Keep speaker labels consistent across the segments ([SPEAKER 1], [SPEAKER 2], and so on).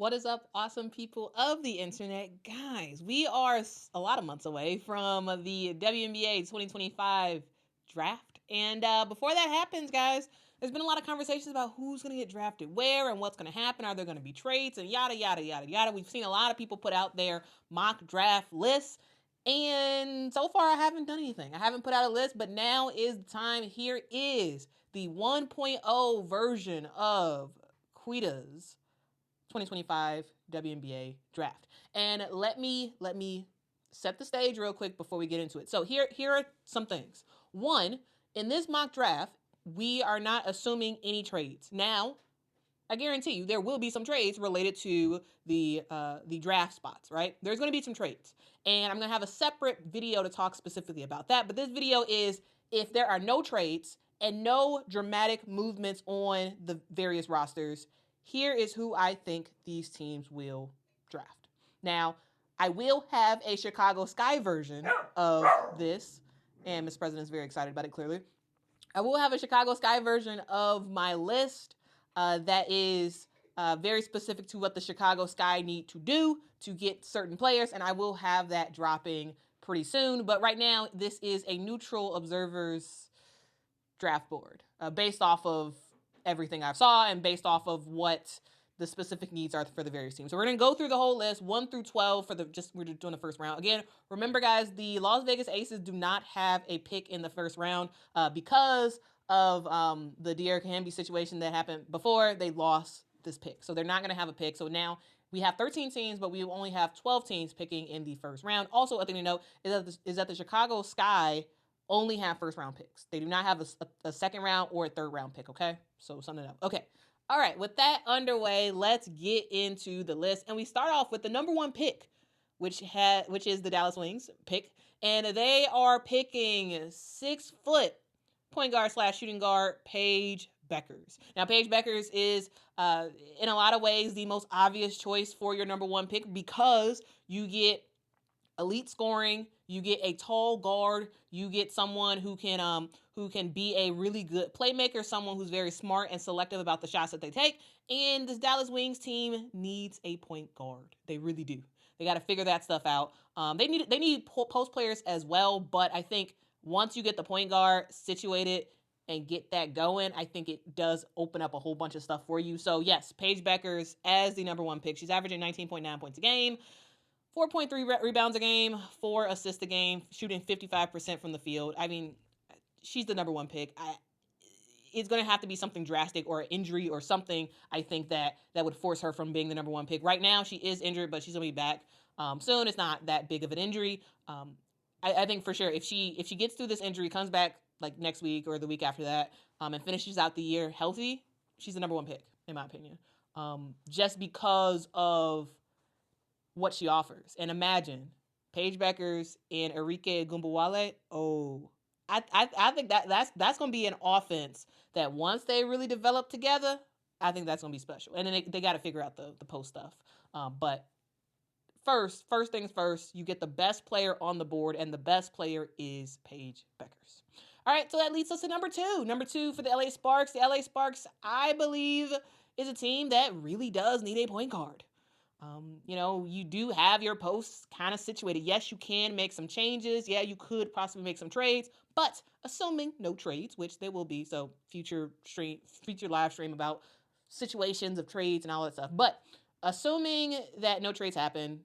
[SPEAKER 1] What is up, awesome people of the internet? Guys, we are a lot of months away from the WNBA 2025 draft. And before that happens, guys, there's been a lot of conversations about who's going to get drafted where and what's going to happen. Are there going to be trades and yada, yada, yada, yada. We've seen a lot of people put out their mock draft lists. And so far, I haven't done anything. I haven't put out a list, but now is the time. Here is the 1.0 version of Quita's 2025 WNBA draft. And let me set the stage real quick before we get into it. So here are some things. One, in this mock draft, we are not assuming any trades. Now, I guarantee you there will be some trades related to the draft spots, right? There's going to be some trades. And I'm going to have a separate video to talk specifically about that. But this video is if there are no trades and no dramatic movements on the various rosters, here is who I think these teams will draft. Now, I will have a Chicago Sky version of this, and Ms. President is very excited about it, clearly. I will have a Chicago Sky version of my list that is very specific to what the Chicago Sky need to do to get certain players, and I will have that dropping pretty soon. But right now, this is a neutral observer's draft board based off of everything I saw and based off of what the specific needs are for the various teams. So we're going to go through the whole list, 1 through 12 for we're doing the first round. Again, remember guys, the Las Vegas Aces do not have a pick in the first round because of the De'Erica Hamby situation that happened before. They lost this pick. So they're not going to have a pick. So now we have 13 teams, but we only have 12 teams picking in the first round. Also, a thing to note is that the Chicago Sky only have first round picks. They do not have a second round or a third round pick, okay? So something to know. Okay. All right, with that underway, let's get into the list. And we start off with the number one pick, which is the Dallas Wings pick. And they are picking 6-foot point guard / shooting guard Paige Bueckers. Now, Paige Bueckers is, in a lot of ways, the most obvious choice for your number one pick because you get elite scoring, you get a tall guard, you get someone who can be a really good playmaker, someone who's very smart and selective about the shots that they take. And this Dallas Wings team needs a point guard. They really do. They got to figure that stuff out. They need post players as well, but I think once you get the point guard situated and get that going, I think it does open up a whole bunch of stuff for you. So yes, Paige Bueckers as the number one pick. She's averaging 19.9 points a game, 4.3 rebounds a game, 4 assists a game, shooting 55% from the field. I mean, she's the number one pick. It's going to have to be something drastic or an injury or something, I think, that would force her from being the number one pick. Right now, she is injured, but she's going to be back soon. It's not that big of an injury. I think for sure if she gets through this injury, comes back like next week or the week after that, and finishes out the year healthy, she's the number one pick, in my opinion. Just because of what she offers. And imagine Paige Bueckers and Arike Gumbawale. Oh, I think that's going to be an offense that once they really develop together, I think that's going to be special. And then they got to figure out the post stuff. But first things first, you get the best player on the board, and the best player is Paige Bueckers. All right, so that leads us to number two. Number two for the LA Sparks. The LA Sparks, I believe, is a team that really does need a point guard. You do have your posts kind of situated. Yes, you can make some changes. Yeah, you could possibly make some trades, but assuming no trades, which there will be, so future live stream about situations of trades and all that stuff. But assuming that no trades happen,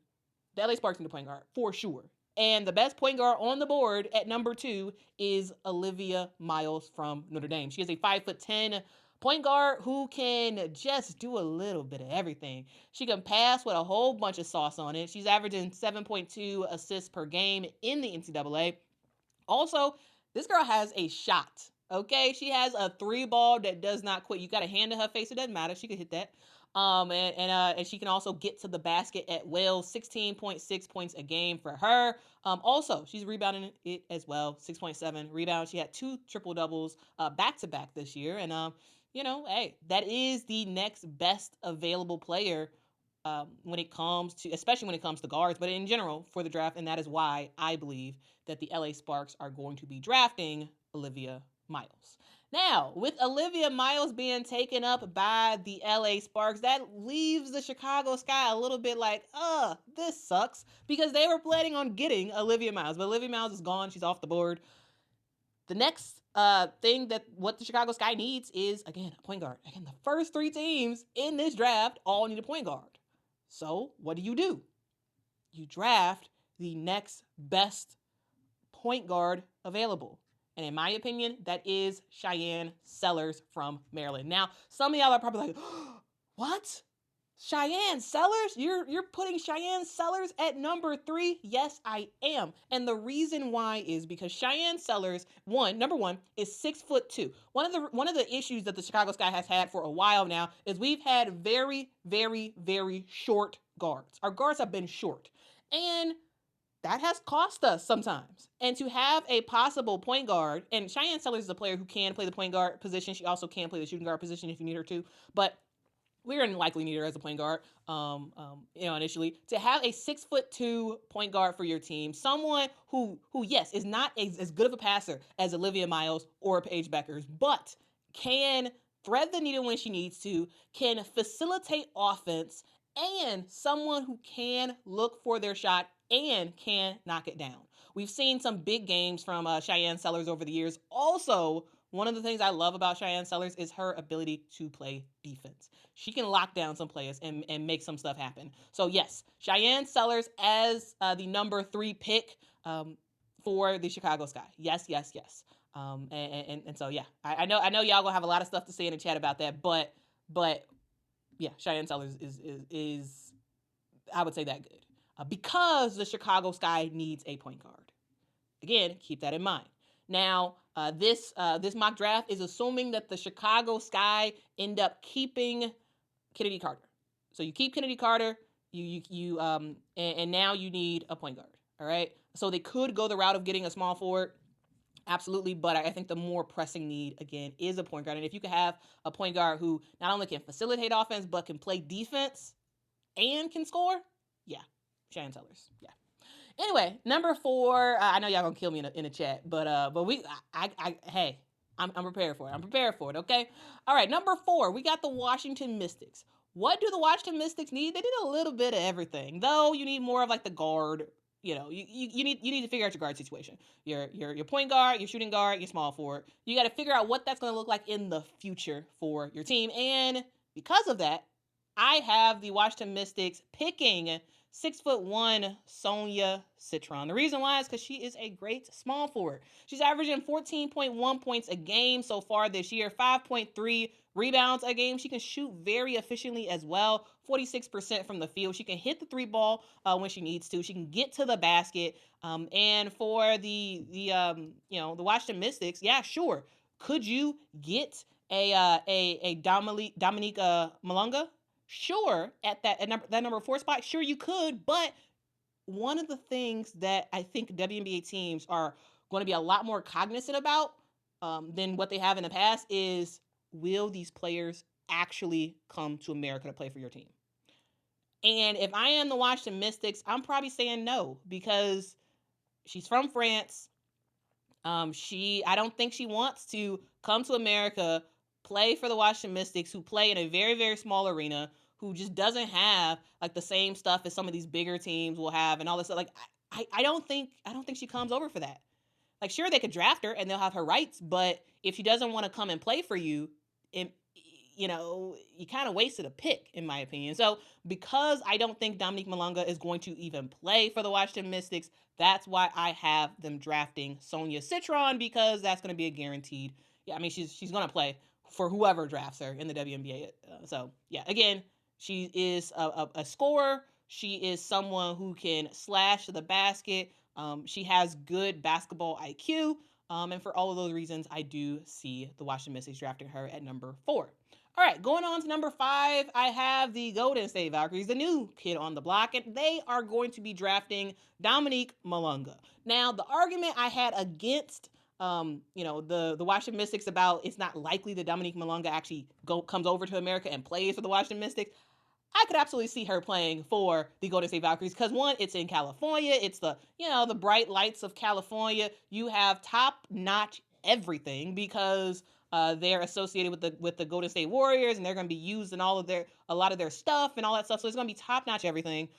[SPEAKER 1] the LA Sparks need a point guard for sure. And the best point guard on the board at number 2 is Olivia Miles from Notre Dame. She is a 5'10" point guard who can just do a little bit of everything. She can pass with a whole bunch of sauce on it. She's averaging 7.2 assists per game in the NCAA. Also, this girl has a shot. Okay, she has a 3-ball that does not quit. You got a hand in her face, it doesn't matter. She can hit that. And she can also get to the basket at will. 16.6 points a game for her. Also, she's rebounding it as well. 6.7 rebounds. She had 2 triple doubles back to back this year. And hey, that is the next best available player especially when it comes to guards, but in general for the draft. And that is why I believe that the LA Sparks are going to be drafting Olivia Miles. Now, with Olivia Miles being taken up by the LA Sparks, that leaves the Chicago Sky a little bit like, this sucks, because they were planning on getting Olivia Miles, but Olivia Miles is gone. She's off the board. The next thing that what the Chicago Sky needs is, again, a point guard. Again, the first three teams in this draft all need a point guard. So what do? You draft the next best point guard available. And in my opinion, that is Cheyenne Sellers from Maryland. Now, some of y'all are probably like, what? Cheyenne Sellers? You're putting Cheyenne Sellers at number 3? Yes, I am. And the reason why is because Cheyenne Sellers, number one, is 6'2". One of the issues that the Chicago Sky has had for a while now is we've had very, very, very short guards. Our guards have been short. And that has cost us sometimes. And to have a possible point guard, and Cheyenne Sellers is a player who can play the point guard position. She also can play the shooting guard position if you need her to. But we're going to likely need her as a point guard, initially. To have a 6'2" point guard for your team, someone who yes, is not as good of a passer as Olivia Miles or Paige Beckers, but can thread the needle when she needs to, can facilitate offense, and someone who can look for their shot and can knock it down. We've seen some big games from Cheyenne Sellers over the years. Also, one of the things I love about Cheyenne Sellers is her ability to play defense. She can lock down some players and make some stuff happen. So yes, Cheyenne Sellers as the number 3 pick for the Chicago Sky. Yes. And so yeah, I know y'all gonna have a lot of stuff to say in the chat about that, but yeah, Cheyenne Sellers is I would say that good because the Chicago Sky needs a point guard. Again, keep that in mind. Now, this mock draft is assuming that the Chicago Sky end up keeping Kennedy Carter. So you keep Kennedy Carter, and now you need a point guard. All right. So they could go the route of getting a small forward. Absolutely, but I think the more pressing need, again, is a point guard. And if you could have a point guard who not only can facilitate offense, but can play defense and can score, yeah, Cheyenne Sellers, yeah. Anyway, number 4, I know y'all gonna kill me in the chat, but hey, I'm prepared for it. I'm prepared for it, okay? All right, number 4, we got the Washington Mystics. What do the Washington Mystics need? They need a little bit of everything, though. You need more of like the guard. You need to figure out your guard situation. Your point guard, your shooting guard, your small forward. You got to figure out what that's going to look like in the future for your team. And because of that, I have the Washington Mystics picking 6'1" Sonia Citron. The reason why is because she is a great small forward. She's averaging 14.1 points a game so far this year, 5.3 rebounds a game. She can shoot very efficiently as well, 46% from the field. She can hit the 3 ball when she needs to. She can get to the basket. And for the Washington Mystics, yeah, sure. Could you get a Dominica Malunga? Sure, at that number 4 spot, sure you could, but one of the things that I think WNBA teams are going to be a lot more cognizant about than what they have in the past is, will these players actually come to America to play for your team? And if I am the Washington Mystics, I'm probably saying no, because she's from France. I don't think she wants to come to America, play for the Washington Mystics, who play in a very, very small arena, who just doesn't have like the same stuff as some of these bigger teams will have and all this stuff. Like, I don't think she comes over for that. Like, sure, they could draft her and they'll have her rights, but if she doesn't want to come and play for you, you kind of wasted a pick, in my opinion. So because I don't think Dominique Malunga is going to even play for the Washington Mystics, that's why I have them drafting Sonia Citron, because that's going to be a guaranteed. Yeah, I mean, she's going to play for whoever drafts her in the WNBA. So yeah, again, she is a scorer. She is someone who can slash to the basket. She has good basketball IQ. And for all of those reasons, I do see the Washington Mystics drafting her at number 4. All right, going on to number 5, I have the Golden State Valkyries, the new kid on the block, and they are going to be drafting Dominique Malunga. Now, the argument I had against the Washington Mystics about it's not likely that Dominique Malunga actually comes over to America and plays for the Washington Mystics, I could absolutely see her playing for the Golden State Valkyries because, one, it's in California. It's the bright lights of California. You have top-notch everything because They're associated with the Golden State Warriors, and they're going to be used in a lot of their stuff and all that stuff. So it's going to be top notch everything.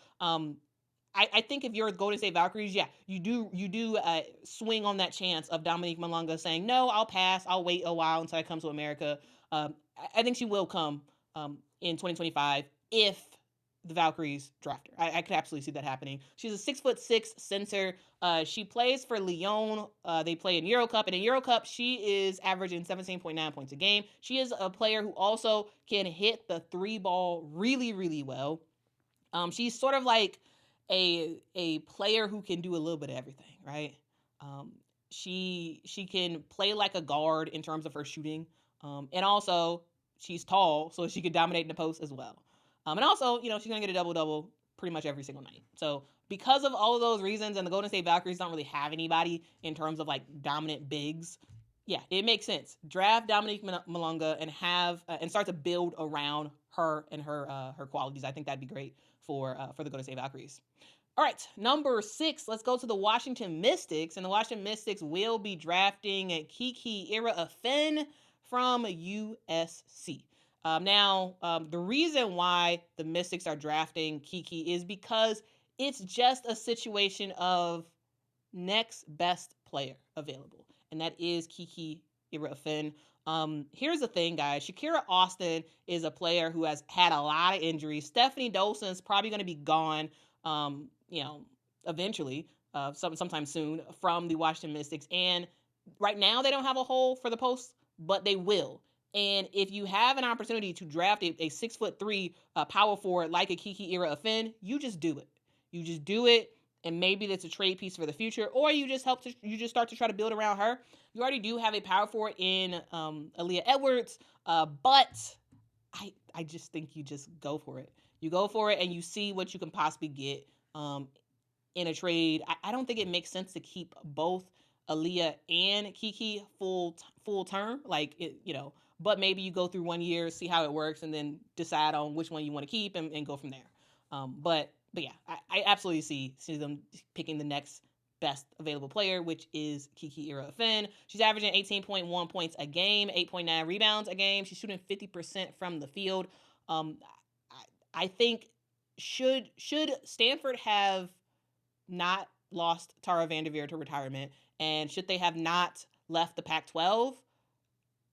[SPEAKER 1] I think if you're Golden State Valkyries, yeah, you do swing on that chance of Dominique Malonga saying, no, I'll pass. I'll wait a while until I come to America. I think she will come in 2025 if the Valkyries draft her. I could absolutely see that happening. She's a 6'6" center. She plays for Lyon. They play in Euro Cup, and in Euro Cup, she is averaging 17.9 points a game. She is a player who also can hit the three ball really, really well. She's sort of like a player who can do a little bit of everything, right? She can play like a guard in terms of her shooting, and also she's tall, so she could dominate in the post as well. And also, she's gonna get a double pretty much every single night. So because of all of those reasons, and the Golden State Valkyries don't really have anybody in terms of like dominant bigs, yeah, it makes sense. Draft Dominique Malonga and have and start to build around her and her qualities. I think that'd be great for the Golden State Valkyries. All right, number 6, let's go to the Washington Mystics. And the Washington Mystics will be drafting Kiki Ira-Afen from USC. The reason why the Mystics are drafting Kiki is because it's just a situation of next best player available, and that is Kiki Ira-Afen. Here's the thing, guys. Shakira Austin is a player who has had a lot of injuries. Stephanie Dolson's probably going to be gone, eventually, sometime soon from the Washington Mystics. And right now they don't have a hole for the post, but they will. And if you have an opportunity to draft a 6'3" power forward like a Kiki Ira-Afen, you just do it. You just do it. And maybe that's a trade piece for the future, or you just start to try to build around her. You already do have a power forward in Aaliyah Edwards, but I just think you just go for it. You go for it and you see what you can possibly get in a trade. I don't think it makes sense to keep both Aaliyah and Kiki full term, but maybe you go through 1 year, see how it works, and then decide on which one you want to keep and go from there. But yeah, I absolutely see them picking the next best available player, which is Kiki Ira-Afen. She's averaging 18.1 points a game, 8.9 rebounds a game. She's shooting 50% from the field. I think should Stanford have not lost Tara Vanderveer to retirement, and should they have not left the Pac-12,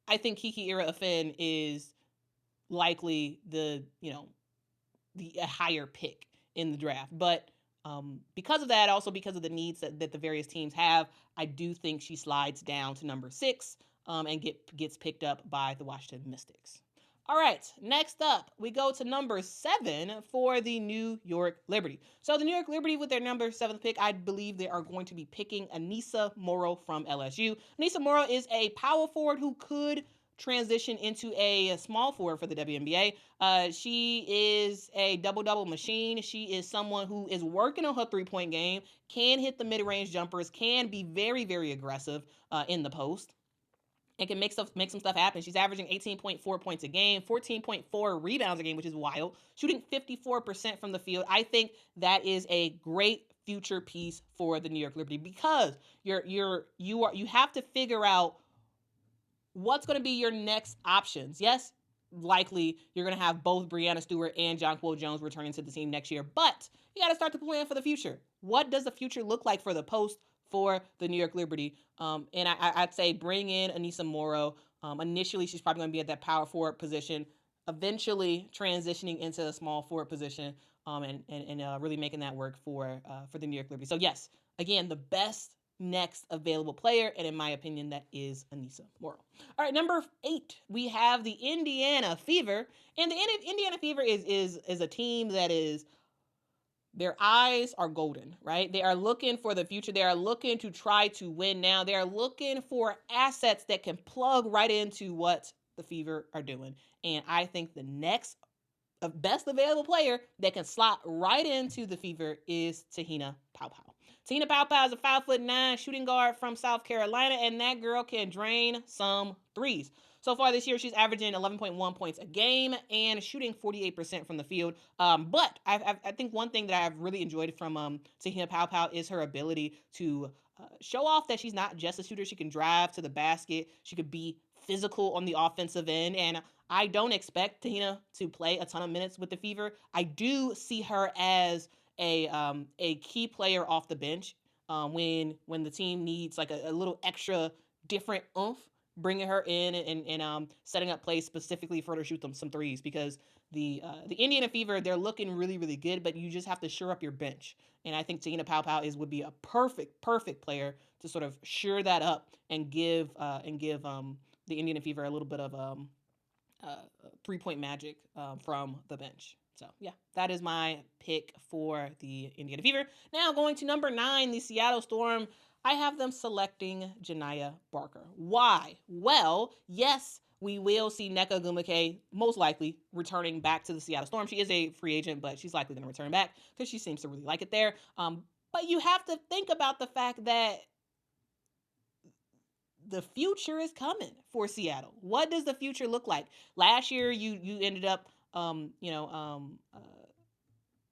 [SPEAKER 1] I think Kiki Ira-Afen is likely the higher pick in the draft. But because of that, also because of the needs that the various teams have, I do think she slides down to number 6 and gets picked up by the Washington Mystics. All right, next up, we go to number 7 for the New York Liberty. So the New York Liberty, with their number 7th pick, I believe they are going to be picking Anissa Morrow from LSU. Anissa Morrow is a power forward who could transition into a small forward for the WNBA. She is a double-double machine. She is someone who is working on her three-point game, can hit the mid-range jumpers, can be very, very aggressive in the post, and can make some stuff happen. She's averaging 18.4 points a game, 14.4 rebounds a game, which is wild, shooting 54% from the field. I think that is a great future piece for the New York Liberty, because you have to figure out what's going to be your next options. Yes, likely you're going to have both Breanna Stewart and Jonquel Jones returning to the team next year, but you got to start to plan for the future. What does the future look like for the post for the New York Liberty? And I'd say bring in Anissa Morrow. Initially, she's probably going to be at that power forward position, eventually transitioning into a small forward position, and really making that work for the New York Liberty. So yes, again, the best next available player, and in my opinion, that is Anissa Morrow. All right, number 8, we have the Indiana Fever, and the Indiana Fever is a team that is, their eyes are golden, right? They are looking for the future. They are looking to try to win now. They are looking for assets that can plug right into what the Fever are doing, and I think the next best available player that can slot right into the Fever is Te-Hina Paopao. Te-Hina Paopao is a 5'9" shooting guard from South Carolina, and that girl can drain some threes. So far this year, she's averaging 11.1 points a game and shooting 48% from the field. But I think one thing that I've really enjoyed from Te-Hina Paopao is her ability to show off that she's not just a shooter. She can drive to the basket. She could be physical on the offensive end. And I don't expect Tina to play a ton of minutes with the Fever. I do see her as a key player off the bench when the team needs like a little extra different oomph, bringing her in and setting up plays specifically for her to shoot them some threes, because the Indiana Fever, they're looking really really good, but you just have to shore up your bench. And I think Tina Pau would be a perfect player to sort of shore that up and give the Indiana Fever a little bit of 3-point magic from the bench. So yeah, that is my pick for the Indiana Fever. Now going to number 9, the Seattle Storm. I have them selecting Janiyah Barker. Why? Well, yes, we will see Nneka Ogwumike most likely returning back to the Seattle Storm. She is a free agent, but she's likely going to return back because she seems to really like it there. But you have to think about the fact that the future is coming for Seattle. What does the future look like? Last year, you ended up,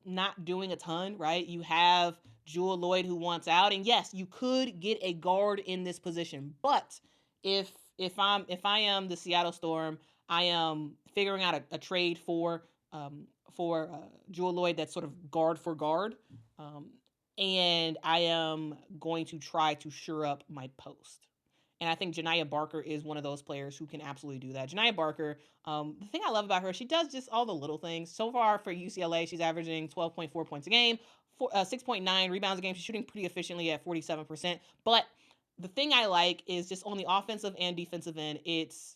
[SPEAKER 1] not doing a ton, right? You have Jewel Lloyd who wants out, and yes, you could get a guard in this position. But if I am the Seattle Storm, I am figuring out a trade for Jewel Lloyd that's sort of guard for guard, and I am going to try to shore up my post. And I think Janiyah Barker is one of those players who can absolutely do that. Janiyah Barker, the thing I love about her, she does just all the little things. So far for UCLA, she's averaging 12.4 points a game, 6.9 rebounds a game. She's shooting pretty efficiently at 47%. But the thing I like is just on the offensive and defensive end, it's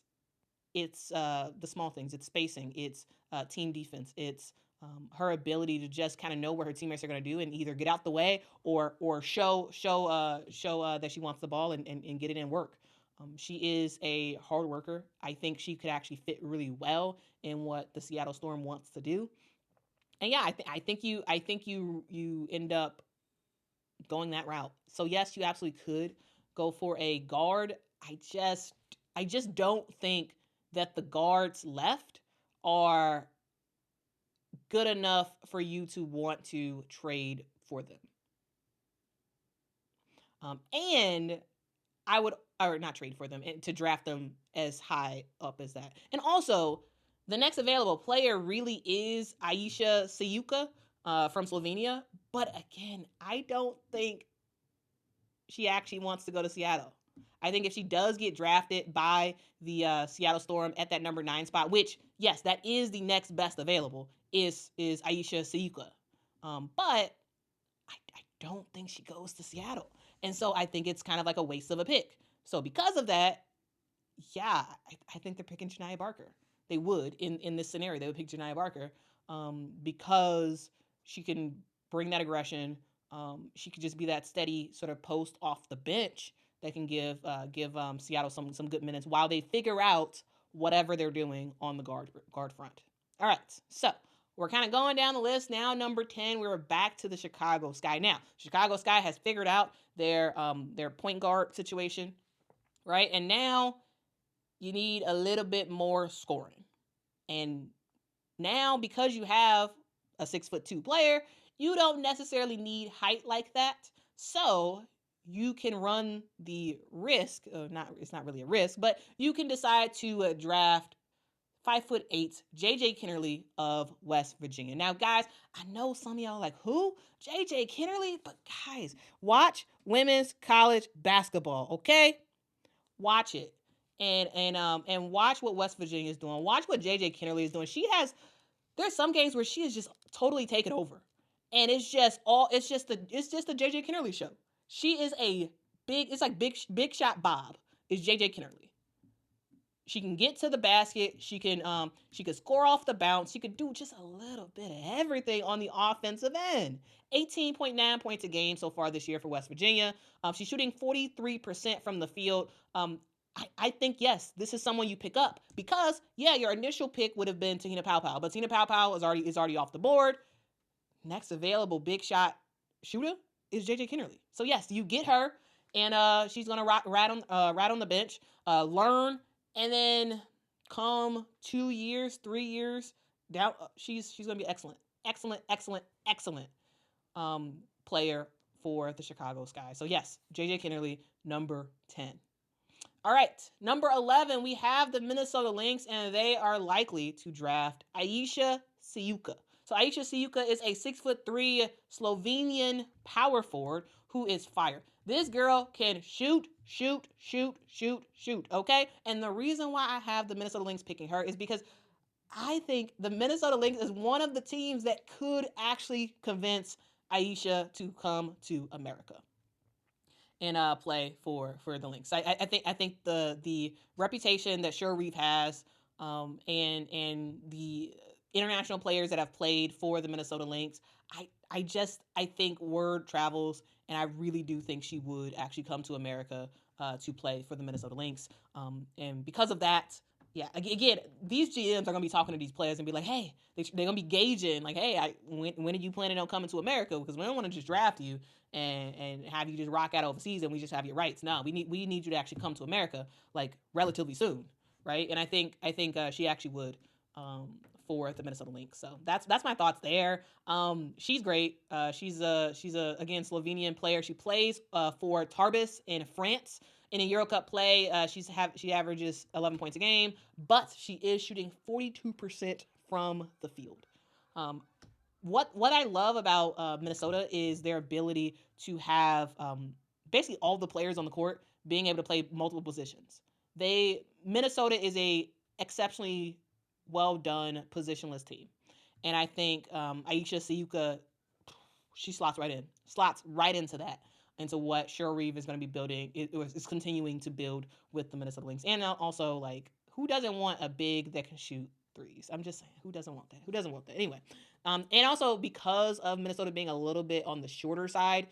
[SPEAKER 1] the small things. It's spacing. It's team defense. It's her ability to just kind of know what her teammates are going to do and either get out the way or show that she wants the ball and get it in work. She is a hard worker. I think she could actually fit really well in what the Seattle Storm wants to do. And yeah, I think you end up going that route. So yes, you absolutely could go for a guard. I just don't think that the guards left are good enough for you to want to trade for them. And I would, or not trade for them, and to draft them as high up as that. And also, the next available player really is Aisha Sayuka from Slovenia. But again, I don't think she actually wants to go to Seattle. I think if she does get drafted by the Seattle Storm at that number 9 spot, which, yes, that is the next best available, is Aisha Sayuka. But I don't think she goes to Seattle. And so I think it's kind of like a waste of a pick. So because of that, yeah, I think they're picking Janiyah Barker. They would, in this scenario, they would pick Janiyah Barker because she can bring that aggression. She could just be that steady sort of post off the bench that can give Seattle some good minutes while they figure out whatever they're doing on the guard front. All right, so we're kind of going down the list now. Number 10, we're back to the Chicago Sky. Now, Chicago Sky has figured out their point guard situation, right? And now you need a little bit more scoring. And now, because you have a 6'2" player, you don't necessarily need height like that. So you can run the risk, it's not really a risk, but you can decide to draft 5'8" JJ Kennerly of West Virginia. Now, guys, I know some of y'all are like, who? JJ Kennerly? But guys, watch women's college basketball, okay? Watch it. And watch what West Virginia is doing. Watch what JJ Kennerly is doing. There's some games where she is just totally taken over. And it's just the JJ Kennerly show. She is it's like big shot Bob is JJ Kennerly. She can get to the basket. She can score off the bounce. She could do just a little bit of everything on the offensive end. 18.9 points a game so far this year for West Virginia. She's shooting 43% from the field. I think, yes, this is someone you pick up because, yeah, your initial pick would have been Tina Pau, but Tina Pau is already off the board. Next available big shot shooter is JJ Kennerly. So yes, you get her, and she's gonna ride on the bench, learn, and then come 2 years, 3 years down, she's gonna be excellent player for the Chicago Sky. So yes, JJ Kennerly, number 10. All right, number 11, we have the Minnesota Lynx, and they are likely to draft Aisha Siuka. So Aisha Siuka is a 6'3" Slovenian power forward who is fire. This girl can shoot, shoot, shoot, shoot, shoot, okay? And the reason why I have the Minnesota Lynx picking her is because I think the Minnesota Lynx is one of the teams that could actually convince Aisha to come to America and play for the Lynx. I think the reputation that Cheryl Reeve has, and the international players that have played for the Minnesota Lynx, I think word travels, and I really do think she would actually come to America to play for the Minnesota Lynx. And because of that, yeah, again, these GMs are gonna be talking to these players and be like, hey, they're gonna be gauging like, hey, when are you planning on coming to America? Because we don't want to just draft you and have you just rock out overseas and we just have your rights. No, we need you to actually come to America like relatively soon, right? And I think she actually would for the Minnesota Lynx. So that's my thoughts there. She's great. She's a again Slovenian player. She plays for Tarbes in France. In a Euro Cup play, she averages 11 points a game, but she is shooting 42% from the field. What I love about Minnesota is their ability to have basically all the players on the court being able to play multiple positions. Minnesota is a exceptionally well done positionless team, and I think Aisha Siuka, she slots right into that, into what Cheryl Reeve is going to be building. Is continuing to build with the Minnesota Lynx, and also like who doesn't want a big that can shoot threes? I'm just saying, who doesn't want that? Who doesn't want that? Anyway, and also because of Minnesota being a little bit on the shorter side,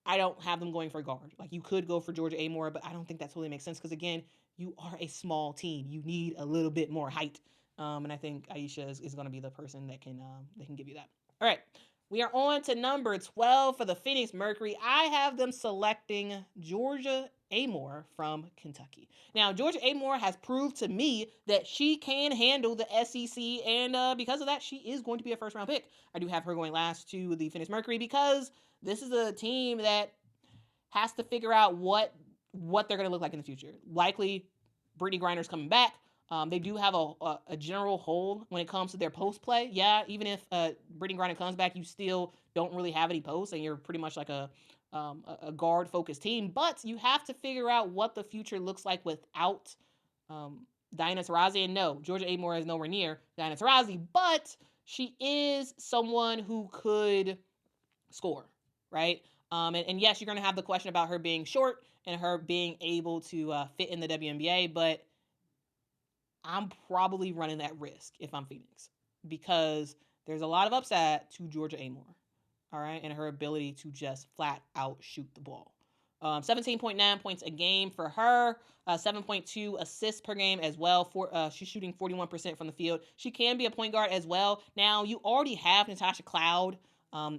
[SPEAKER 1] I don't have them going for guard. Like you could go for Georgia Amore, but I don't think that totally makes sense because again, you are a small team. You need a little bit more height, and I think Aisha is going to be the person that can give you that. All right, we are on to number 12 for the Phoenix Mercury. I have them selecting Georgia Amore from Kentucky. Now, Georgia Amore has proved to me that she can handle the SEC, and because of that, she is going to be a first-round pick. I do have her going last to the Phoenix Mercury because this is a team that has to figure out what they're going to look like in the future. Likely, Brittany Griner's coming back. They do have a general hole when it comes to their post play. Yeah, even if Brittany Griner comes back, you still don't really have any posts, and you're pretty much like a guard focused team. But you have to figure out what the future looks like without Diana Taurasi. And no, Georgia Amore is nowhere near Diana Taurasi, but she is someone who could score, right? And yes, you're going to have the question about her being short and her being able to fit in the WNBA, but I'm probably running that risk if I'm Phoenix because there's a lot of upside to Georgia Amore, all right, and her ability to just flat out shoot the ball. 17.9 points a game for her, 7.2 assists per game as well. She's shooting 41% from the field. She can be a point guard as well. Now, you already have Natasha Cloud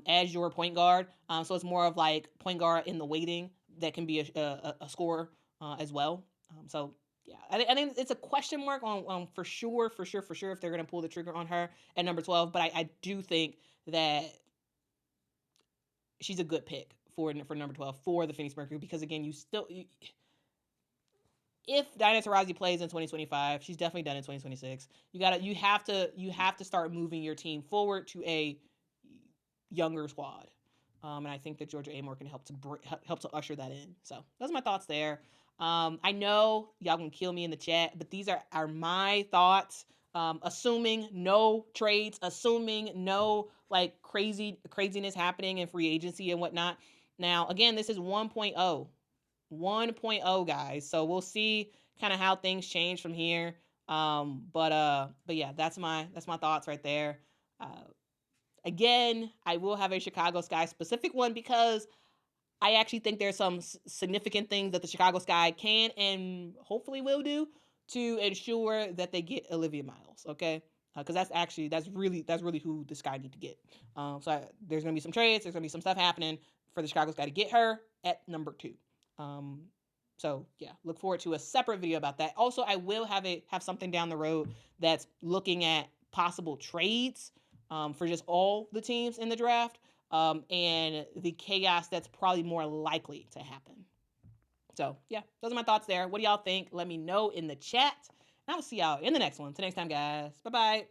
[SPEAKER 1] as your point guard, so it's more of like point guard in the waiting that can be a scorer as well. So yeah, I think it's a question mark on for sure if they're going to pull the trigger on her at number 12. But I do think that she's a good pick for number 12 for the Phoenix Mercury because again, if Diana Taurasi plays in 2025, she's definitely done in 2026. You have to start moving your team forward to a younger squad. And I think that Georgia Amore can help to usher that in. So those are my thoughts there. I know y'all can kill me in the chat, but these are my thoughts. Assuming no trades, assuming no like craziness happening in free agency and whatnot. Now, again, this is 1.0, guys. So we'll see kind of how things change from here. But yeah, that's my thoughts right there. Again, I will have a Chicago Sky specific one because I actually think there's some significant things that the Chicago Sky can and hopefully will do to ensure that they get Olivia Miles, okay? Because that's really who the Sky need to get. There's going to be some trades. There's going to be some stuff happening for the Chicago Sky to get her at number 2. So yeah, look forward to a separate video about that. Also, I will have something down the road that's looking at possible trades for just all the teams in the draft and the chaos that's probably more likely to happen. So, yeah, those are my thoughts there. What do y'all think? Let me know in the chat. And I will see y'all in the next one. Till next time, guys. Bye bye.